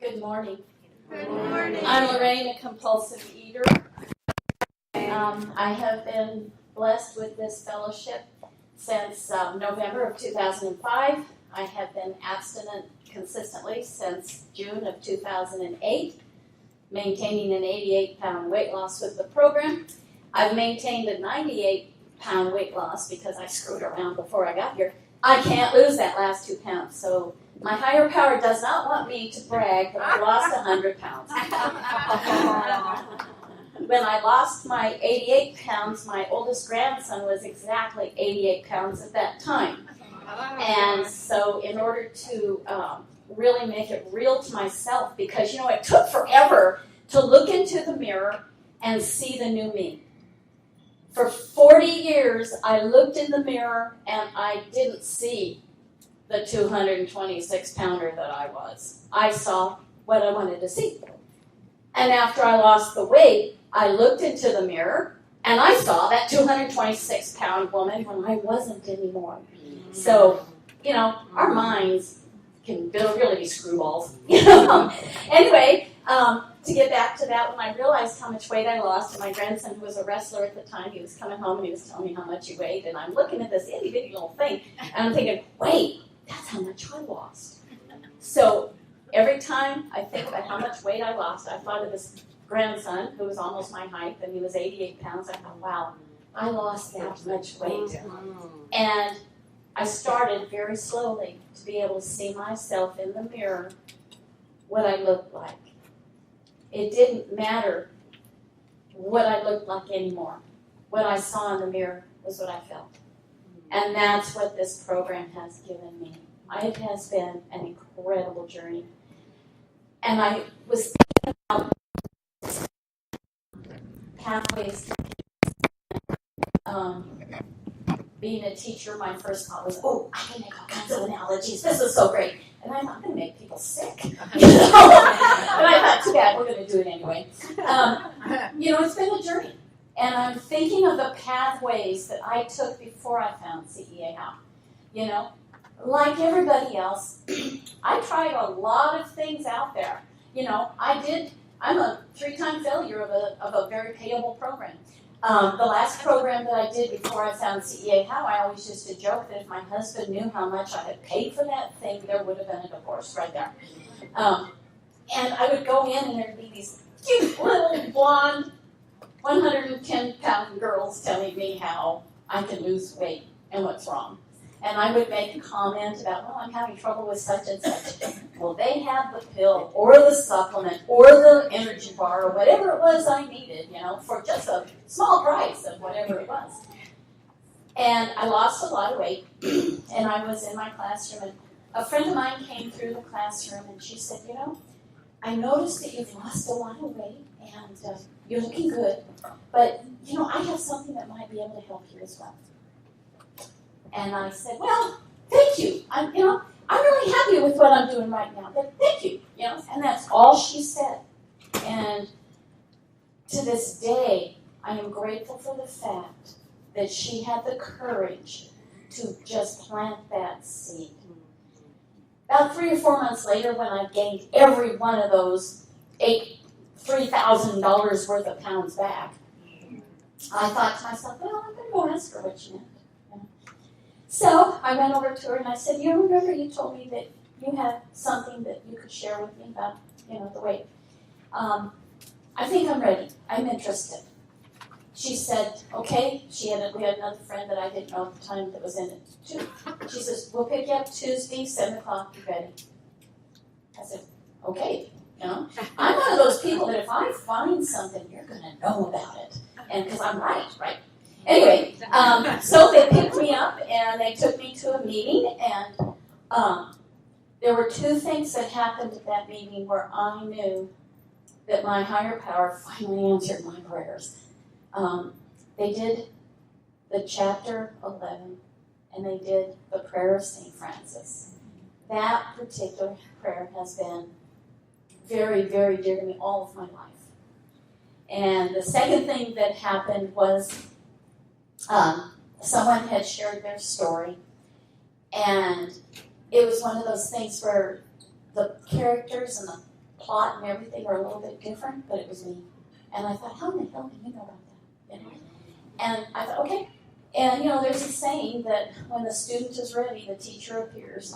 Good morning. Good morning. I'm Lorraine, a compulsive eater. I have been blessed with this fellowship since November of 2005. I have been abstinent consistently since June of 2008, maintaining an 88-pound weight loss with the program. I've maintained a 98-pound weight loss because I screwed around before I got here. I can't lose that last 2 pounds, so my higher power does not want me to brag that I lost 100 pounds. When I lost my 88 pounds, my oldest grandson was exactly 88 pounds at that time. And so in order to really make it real to myself, because, it took forever to look into the mirror and see the new me. For 40 years, I looked in the mirror and I didn't see the 226-pounder that I was. I saw what I wanted to see. And after I lost the weight, I looked into the mirror and I saw that 226-pound woman when I wasn't anymore. So, our minds can really be screwballs. Anyway, to get back to that, when I realized how much weight I lost, and my grandson, who was a wrestler at the time, he was coming home and he was telling me how much he weighed, and I'm looking at this itty-bitty little thing, and I'm thinking, wait, that's how much I lost. So every time I think about how much weight I lost, I thought of this grandson, who was almost my height, and he was 88 pounds. I thought, wow, I lost that much weight. And I started very slowly to be able to see myself in the mirror, what I looked like. It didn't matter what I looked like anymore. What I saw in the mirror was what I felt. And that's what this program has given me. It has been an incredible journey. And I was thinking about pathways. Being a teacher, my first thought was, I can make all kinds of analogies. This is so great. And I thought, I'm going to make people sick. And I thought, too bad, we're going to do it anyway. It's been a journey. And I'm thinking of the pathways that I took before I found Cea-How. Like everybody else, I tried a lot of things out there. I'm a 3-time failure of a very payable program. The last program that I did before I found Cea-How, I always used to joke that if my husband knew how much I had paid for that thing, there would have been a divorce right there. And I would go in and there'd be these cute little blonde 110-pound girls telling me how I can lose weight and what's wrong. And I would make a comment about, I'm having trouble with such and such. Well, they had the pill or the supplement or the energy bar or whatever it was I needed, for just a small price of whatever it was. And I lost a lot of weight, and I was in my classroom, and a friend of mine came through the classroom, and she said, I noticed that you've lost a lot of weight, and you're looking good, but, I have something that might be able to help you as well. And I said, well, thank you. I'm really happy with what I'm doing right now, but thank you. And that's all she said. And to this day, I am grateful for the fact that she had the courage to just plant that seed. About 3 or 4 months later, when I gained every one of those $3,000 worth of pounds back, I thought to myself, well, I'm going to go ask her what she meant. So I went over to her and I said, remember you told me that you had something that you could share with me about, the weight. I think I'm ready. I'm interested. She said, okay. We had another friend that I didn't know at the time that was in it too. She says, we'll pick you up Tuesday, 7 o'clock, you ready? I said, okay. I'm one of those people that if I find something, you're going to know about it. And because I'm right? Anyway, so they picked me up and they took me to a meeting, and there were 2 things that happened at that meeting where I knew that my higher power finally answered my prayers. They did the chapter 11, and they did the prayer of St. Francis. That particular prayer has been very, very dear to me all of my life. And the second thing that happened was someone had shared their story, and it was one of those things where the characters and the plot and everything were a little bit different, but it was me. And I thought, how in the hell do you know about that? You know? And I thought, okay. And, there's a saying that when the student is ready, the teacher appears.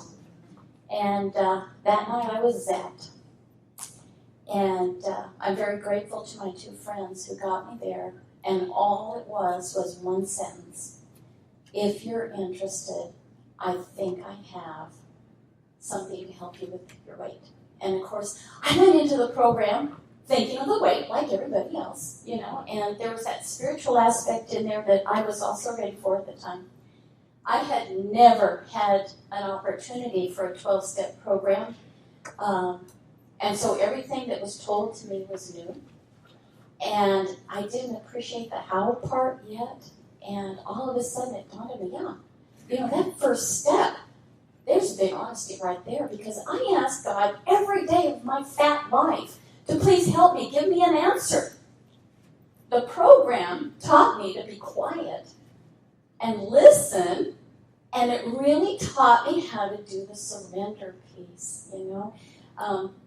And that night I was zapped. And I'm very grateful to my two friends who got me there. And all it was one sentence. If you're interested, I think I have something to help you with your weight. And of course, I went into the program thinking of the weight like everybody else, and there was that spiritual aspect in there that I was also ready for at the time. I had never had an opportunity for a 12-step program, and so everything that was told to me was new. And I didn't appreciate the how part yet, and all of a sudden it dawned on me, that first step, there's big honesty right there, because I asked God every day of my fat life to please help me, give me an answer. The program taught me to be quiet and listen, and it really taught me how to do the surrender piece,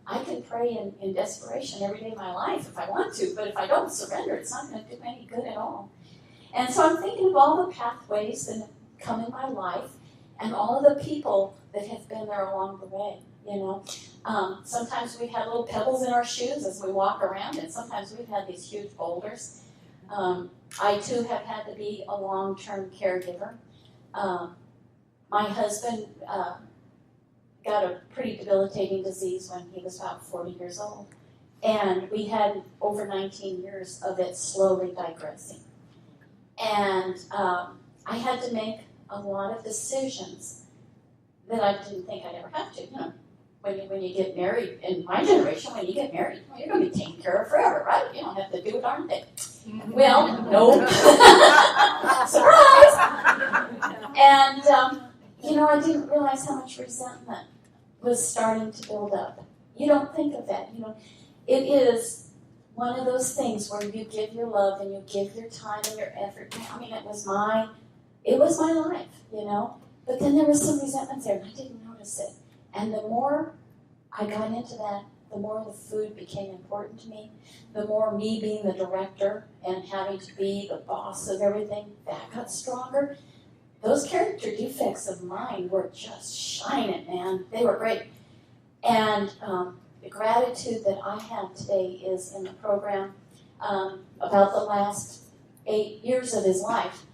I can pray in desperation every day of my life if I want to, but if I don't surrender, it's not going to do any good at all. And so I'm thinking of all the pathways that have come in my life and all of the people that have been there along the way, Sometimes we've had little pebbles in our shoes as we walk around, and sometimes we've had these huge boulders. I, too, have had to be a long-term caregiver. My husband got a pretty debilitating disease when he was about 40 years old, and we had over 19 years of it slowly digressing. And I had to make a lot of decisions that I didn't think I'd ever have to, When you get married, in my generation, when you get married, you're going to be taken care of forever, right? You don't have to do a darn thing. Well, no. Surprise! And, I didn't realize how much resentment was starting to build up. You don't think of that. It is one of those things where you give your love and you give your time and your effort. I mean, it was my life, But then there was some resentment there, and I didn't notice it. And the more I got into that, the more the food became important to me, the more me being the director and having to be the boss of everything, that got stronger. Those character defects of mine were just shining, man. They were great. And the gratitude that I have today is in the program about the last 8 years of his life.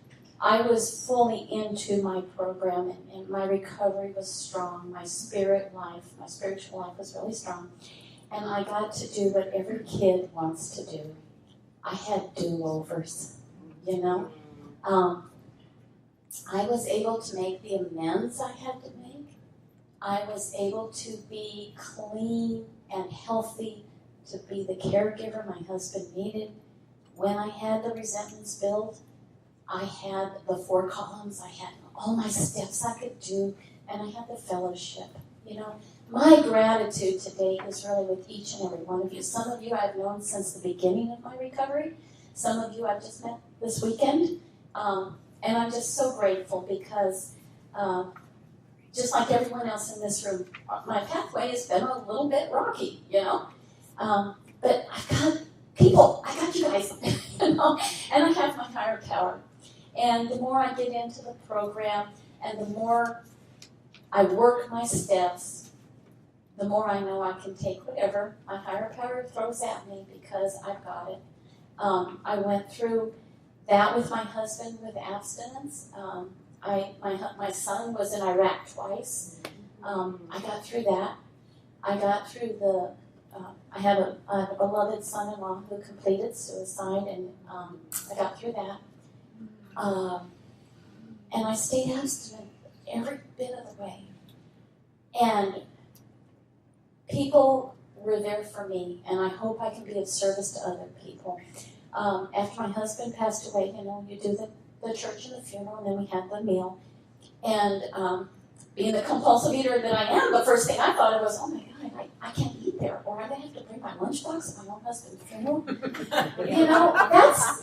I was fully into my program, and my recovery was strong. My spiritual life was really strong. And I got to do what every kid wants to do. I had do-overs, I was able to make the amends I had to make. I was able to be clean and healthy, to be the caregiver my husband needed. When I had the resentments build, I had the 4 columns, I had all my steps I could do, and I had the fellowship. My gratitude today is really with each and every one of you. Some of you I've known since the beginning of my recovery. Some of you I've just met this weekend. And I'm just so grateful because just like everyone else in this room, my pathway has been a little bit rocky, But I've got people, I got you guys, and I have my higher power. And the more I get into the program and the more I work my steps, the more I know I can take whatever my higher power throws at me because I've got it. I went through that with my husband with abstinence. My son was in Iraq twice. I got through that. I got through I have a beloved son-in-law who completed suicide, and I got through that. And I stayed abstinent every bit of the way. And people were there for me, and I hope I can be of service to other people. After my husband passed away, you do the church and the funeral, and then we had the meal. And being the compulsive eater that I am, the first thing I thought of was, oh my God, I can't eat there, or I'm going to have to bring my lunchbox at my own husband's funeral. That's,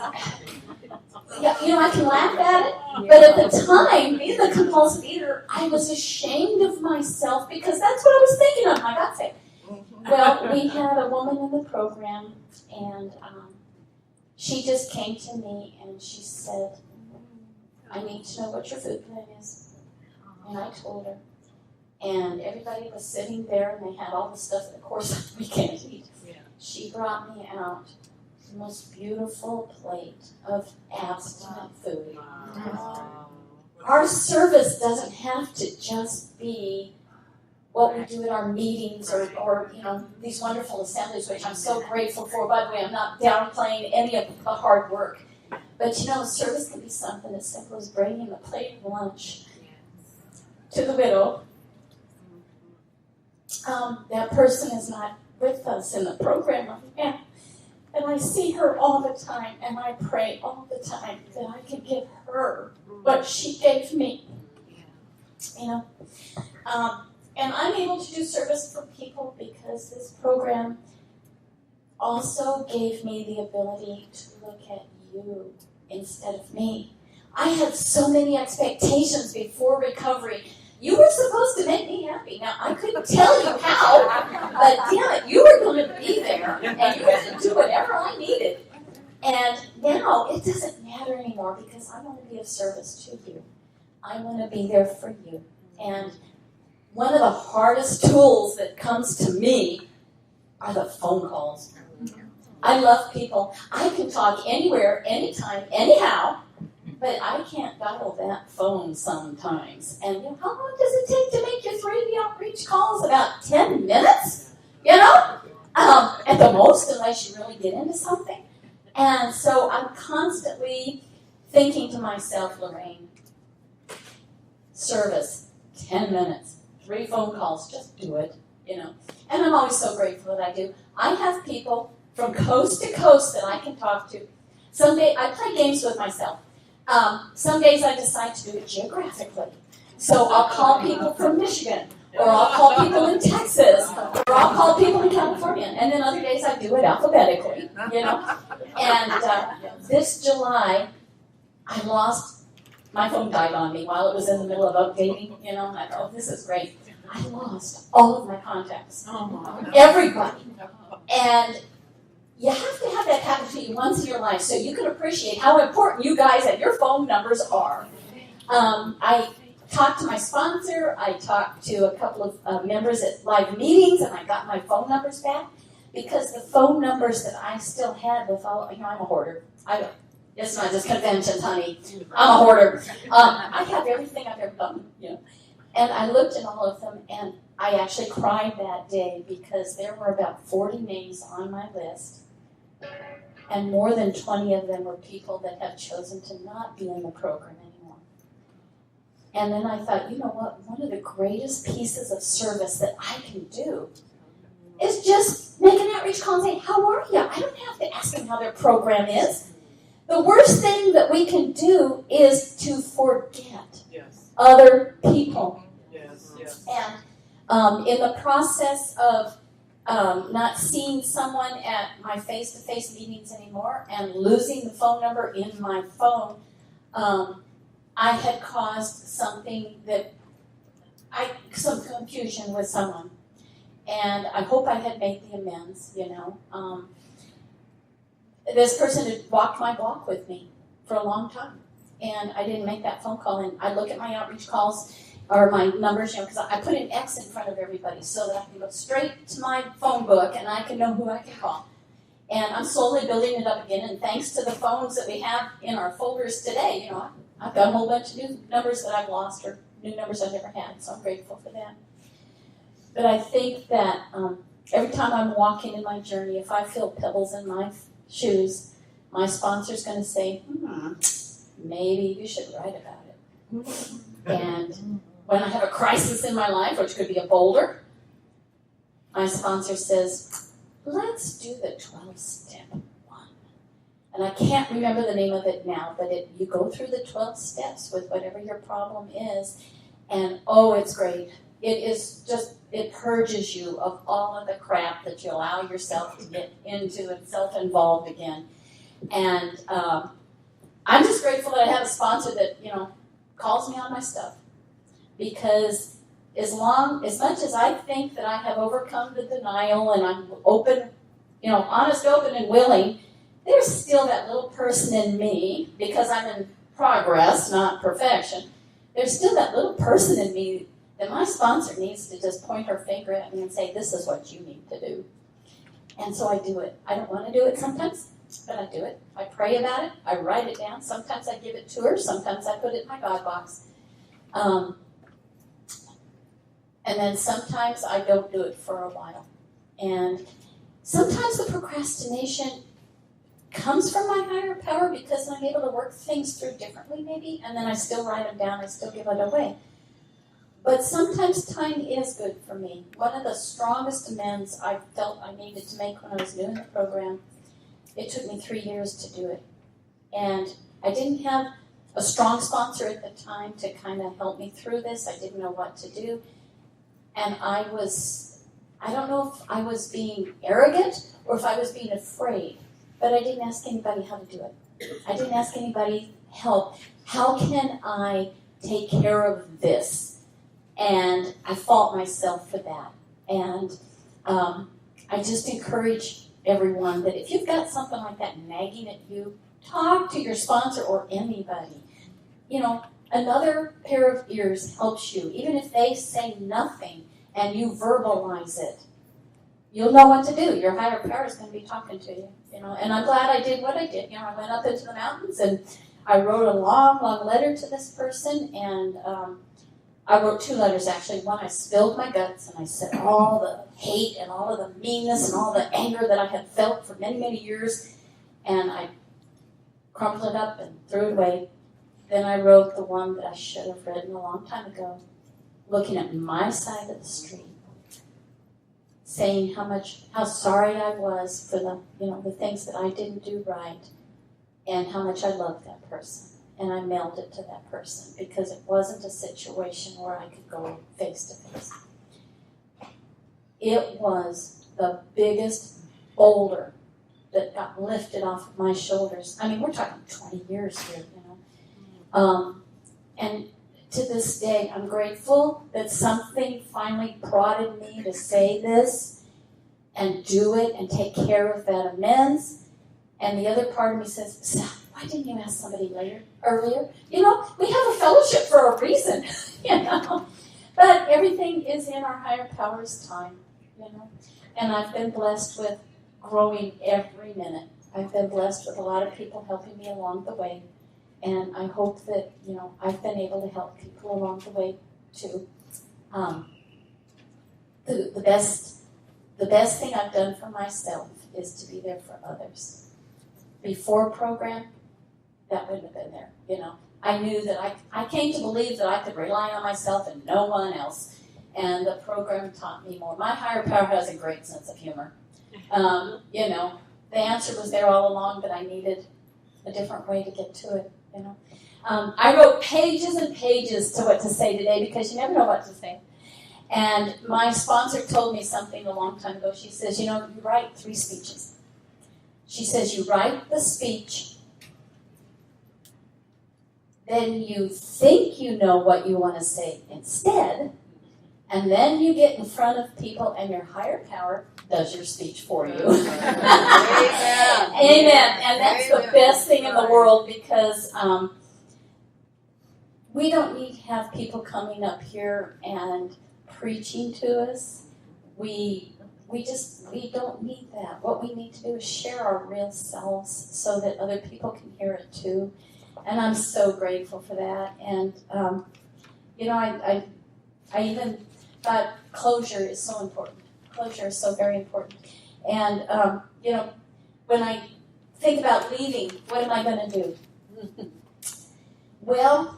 I can laugh at it, but at the time, being the compulsive eater, I was ashamed of myself because that's what I was thinking of. My God said, Well, we had a woman in the program, and she just came to me and she said, I need to know what your food plan is. And I told her. And everybody was sitting there, and they had all the stuff that, of course, we can't eat. Yeah. She brought me out the most beautiful plate of abstinent food. Wow. Our service doesn't have to just be what we do at our meetings or these wonderful assemblies, which I'm so grateful for. By the way, I'm not downplaying any of the hard work. But service can be something as simple as bringing a plate of lunch to the widow. That person is not with us in the program, and I see her all the time, and I pray all the time that I can give her what she gave me. And I'm able to do service for people because this program also gave me the ability to look at you instead of me. I had so many expectations before recovery. You were supposed to make me happy. Now, I couldn't tell you how, but damn it, you were going to be there, and you were going to do whatever I needed. And now, it doesn't matter anymore because I want to be of service to you. I want to be there for you. And one of the hardest tools that comes to me are the phone calls. I love people. I can talk anywhere, anytime, anyhow, but I can't dial that phone sometimes. And how long does it take to make your 3 outreach calls? About 10 minutes, at the most, unless you really get into something. And so I'm constantly thinking to myself, Lorraine, service, 10 minutes, 3 phone calls, just do it, And I'm always so grateful that I do. I have people from coast to coast that I can talk to. Someday, I play games with myself. Some days I decide to do it geographically. So I'll call people from Michigan, or I'll call people in Texas, or I'll call people in California. And then other days I do it alphabetically, And this July, I lost, my phone died on me while it was in the middle of updating, and I thought, this is great. I lost all of my contacts. Everybody. And you have to have that happen to you once in your life so you can appreciate how important you guys and your phone numbers are. I talked to my sponsor. I talked to a couple of members at live meetings, and I got my phone numbers back because the phone numbers that I still had with all, I'm a hoarder. It's not just conventions, honey. I'm a hoarder. I have everything I've ever done, And I looked at all of them, and I actually cried that day because there were about 40 names on my list. And more than 20 of them were people that have chosen to not be in the program anymore. And then I thought, you know what? One of the greatest pieces of service that I can do is just make an outreach call and say, how are you? I don't have to ask them how their program is. The worst thing that we can do is to forget other people. And in the process of not seeing someone at my face-to-face meetings anymore and losing the phone number in my phone, I had caused some confusion with someone. And I hope I had made the amends, This person had walked my block with me for a long time. And I didn't make that phone call. And I look at my outreach calls or my numbers, because I put an X in front of everybody so that I can go straight to my phone book and I can know who I can call. And I'm slowly building it up again, and thanks to the phones that we have in our folders today, I've got a whole bunch of new numbers that I've lost or new numbers I've never had, so I'm grateful for that. But I think that every time I'm walking in my journey, if I feel pebbles in my shoes, my sponsor's going to say, maybe you should write about it. And when I have a crisis in my life, which could be a boulder, my sponsor says, let's do the 12-step one. And I can't remember the name of it now, but you go through the 12 steps with whatever your problem is, and it's great. It is just, it purges you of all of the crap that you allow yourself to get into and self-involved again. And I'm just grateful that I have a sponsor that, calls me on my stuff. Because as much as I think that I have overcome the denial and I'm open, honest, open, and willing, there's still that little person in me, because I'm in progress, not perfection. There's still that little person in me that my sponsor needs to just point her finger at me and say, this is what you need to do. And so I do it. I don't want to do it sometimes, but I do it. I pray about it. I write it down. Sometimes I give it to her. Sometimes I put it in my God box. And then sometimes I don't do it for a while. And sometimes the procrastination comes from my higher power because I'm able to work things through differently maybe, and then I still write them down, I still give it away. But sometimes time is good for me. One of the strongest amends I felt I needed to make when I was new in the program, it took me 3 years to do it. And I didn't have a strong sponsor at the time to kind of help me through this. I didn't know what to do. And I don't know if I was being arrogant or if I was being afraid, but I didn't ask anybody how to do it. I didn't ask anybody help. How can I take care of this? And I fault myself for that. And I just encourage everyone that if you've got something like that nagging at you, talk to your sponsor or anybody. Another pair of ears helps you. Even if they say nothing and you verbalize it, you'll know what to do. Your higher power is going to be talking to you. And I'm glad I did what I did. I went up into the mountains and I wrote a long, long letter to this person, and I wrote 2 letters actually. One, I spilled my guts and I said all the hate and all of the meanness and all the anger that I had felt for many, many years, and I crumpled it up and threw it away. Then I wrote the one that I should have written a long time ago, looking at my side of the street, saying how sorry I was for the things that I didn't do right, and how much I loved that person. And I mailed it to that person because it wasn't a situation where I could go face to face. It was the biggest boulder that got lifted off of my shoulders. I mean, we're talking 20 years here, And to this day, I'm grateful that something finally prodded me to say this and do it and take care of that amends. And the other part of me says, why didn't you ask somebody earlier? We have a fellowship for a reason, But everything is in our higher power's time, And I've been blessed with growing every minute. I've been blessed with a lot of people helping me along the way. And I hope that, I've been able to help people along the way, too. The best thing I've done for myself is to be there for others. Before program, that wouldn't have been there, I knew that I came to believe that I could rely on myself and no one else. And the program taught me more. My higher power has a great sense of humor. The answer was there all along, but I needed a different way to get to it, I wrote pages and pages to what to say today because you never know what to say. And my sponsor told me something a long time ago. She says, you write 3 speeches. She says, you write the speech, then you think you know what you want to say instead, and then you get in front of people and your higher power does your speech for you. Amen. Amen. And that's the best thing in the world because we don't need to have people coming up here and preaching to us. We don't need that. What we need to do is share our real selves so that other people can hear it too. And I'm so grateful for that. And I even thought closure is so important. Closure is so very important. And when I think about leaving, what am I going to do? Well,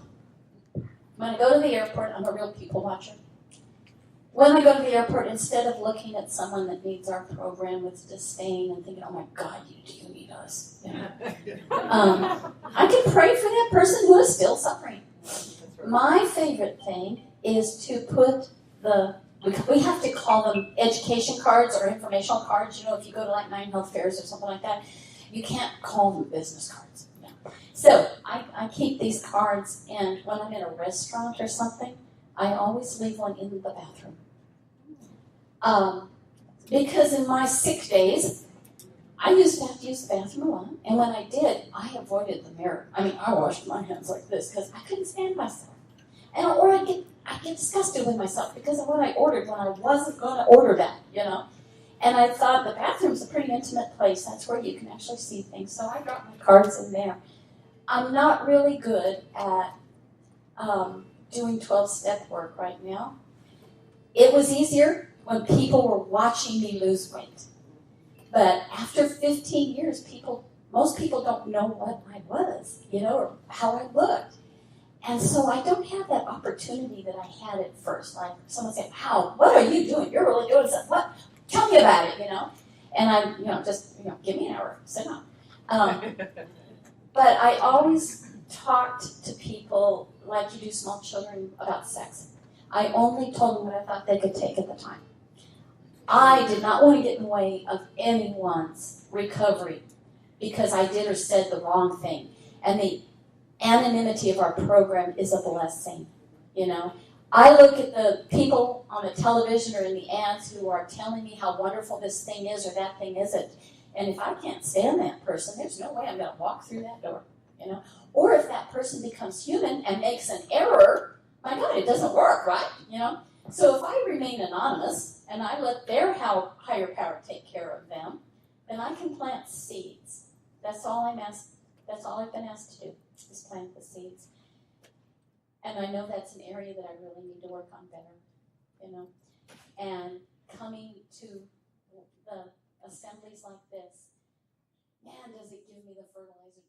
when I go to the airport, I'm a real people watcher. When I go to the airport, instead of looking at someone that needs our program with disdain and thinking, oh my God, do you need us? I can pray for that person who is still suffering. My favorite thing is to put we have to call them education cards or informational cards. If you go to like 9 health fairs or something like that, you can't call them business cards. So I keep these cards, and when I'm in a restaurant or something, I always leave one in the bathroom. Because in my sick days, I used to have to use the bathroom a lot, and when I did, I avoided the mirror. I mean, I washed my hands like this because I couldn't stand myself. Or I'd get disgusted with myself because of what I ordered when I wasn't going to order that, And I thought the bathroom's a pretty intimate place. That's where you can actually see things. So I dropped my cards in there. I'm not really good at doing 12-step work right now. It was easier when people were watching me lose weight. But after 15 years, most people don't know what I was, or how I looked. And so I don't have that opportunity that I had at first. Like someone said, "How? What are you doing? You're really doing something. What? Tell me about it, And I, give me an hour, sit down. But I always talked to people like you do small children about sex. I only told them what I thought they could take at the time. I did not want to get in the way of anyone's recovery because I did or said the wrong thing. And the anonymity of our program is a blessing, I look at the people on the television or in the ads who are telling me how wonderful this thing is or that thing isn't. And if I can't stand that person, there's no way I'm going to walk through that door, Or if that person becomes human and makes an error, my God, it doesn't work, right? So if I remain anonymous and I let their higher power take care of them, then I can plant seeds. That's all I've been asked to do, is plant the seeds. And I know that's an area that I really need to work on better, And coming to the assemblies like this, man, does it give me the fertilizer